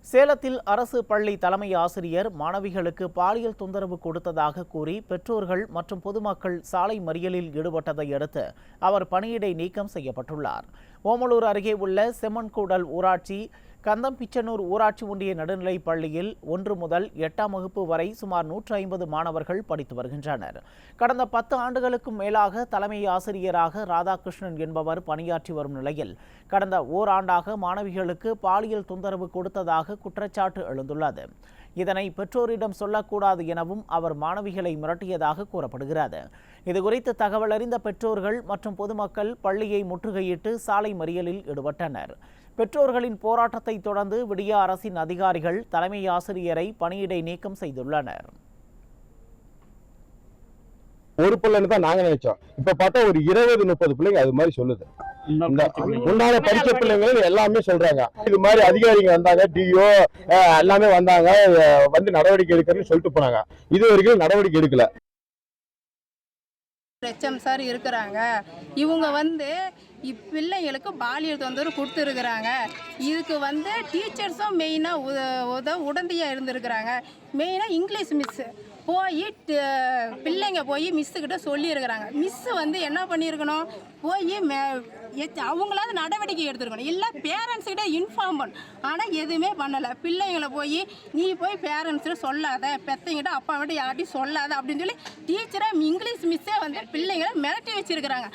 சேலத்தில் அரசு பள்ளி தலைமை ஆசிரியர் மாணவிகளுக்கு பாலியல் தொந்தரவு கொடுத்ததாக கூறி பெற்றோர்கள் மற்றும் பொதுமக்கள் சாலை மறியலில் ஈடுபட்டதை அடுத்து அவர் பணியிடை நீக்கம் செய்யப்பட்டுள்ளார். ஓமலூர் அருகே உள்ள செம்மன்கூடல் ஊராட்சி கந்தம்பிச்சனூர் ஊராட்சி ஒன்றிய நடுநிலைப் பள்ளியில் 1 முதல் 8ஆம் வகுப்பு வரை சுமார் 150 மாணவர்கள் படித்து வருகின்றனர். கடந்த 10 ஆண்டுகளுக்கும் மேலாக தலைமை ஆசிரியராக ராதாகிருஷ்ணன் என்பவர் பணியாற்றி வரும் நிலையில் கடந்த ஓராண்டாக மாணவிகளுக்கு பாலியல் தொந்தரவு கொடுத்ததாக குற்றச்சாட்டு எழுந்துள்ளது. இதனை பெற்றோரிடம் சொல்லக்கூடாது எனவும் அவர் மாணவிகளை மிரட்டியதாக கூறப்படுகிறது. இதுகுறித்து தகவல் அறிந்த பெற்றோர்கள் மற்றும் பொதுமக்கள் பள்ளியை முற்றுகையிட்டு சாலை மறியலில் ஈடுபட்டனர். பெற்றோர்களின் போராட்டத்தை தொடர்ந்து விடியா அரசின் அதிகாரிகள் தலைமை ஆசிரியரை பணியிடை நீக்கம் செய்துள்ளனர். ஒரு பிள்ளைன்னு தான் நாங்க நினைச்சோம். இப்ப பார்த்தா ஒரு 20-30 பிள்ளைங்க அது மாதிரி சொல்லுது. முன்னால படிச்ச பிள்ளைங்க எல்லாமே சொல்றாங்க. இது மாதிரி அதிகாரிங்க வந்தாங்க, டிஓ எல்லாமே வந்தாங்க, வந்து நடவடிக்கை எடுக்கிறேன்னு சொல்லிட்டு போனாங்க. இது வரைக்கும் நடவடிக்கை எடுக்கல. HM சார் இருக்கிறாங்க. இவங்க பிள்ளைங்களுக்கு பாலியல் தொந்தரவு கொடுத்துருக்குறாங்க. இதுக்கு டீச்சர்ஸும் மெயினாக உடந்தையாக இருந்திருக்கிறாங்க. மெயினாக இங்கிலீஷ் மிஸ்ஸு போய் பிள்ளைங்க போய் மிஸ்ஸுக்கிட்ட சொல்லியிருக்கிறாங்க. மிஸ்ஸு என்ன பண்ணியிருக்கணும், போய் அவங்களாவது நடவடிக்கை எடுத்துருக்கணும், இல்லை பேரண்ட்ஸ்கிட்ட இன்ஃபார்ம் பண்ணணும். ஆனால் எதுவுமே பண்ணலை. பிள்ளைங்களை போய் நீ போய் பேரண்ட்ஸ்கிட்ட சொல்லாத, பெத்தைங்கிட்ட அப்பா விட்டு யார்ட்டையும் சொல்லாத அப்படின்னு சொல்லி டீச்சரை இங்கிலீஷ் மிஸ்ஸே பிள்ளைங்களை மிரட்டி வச்சிருக்கிறாங்க.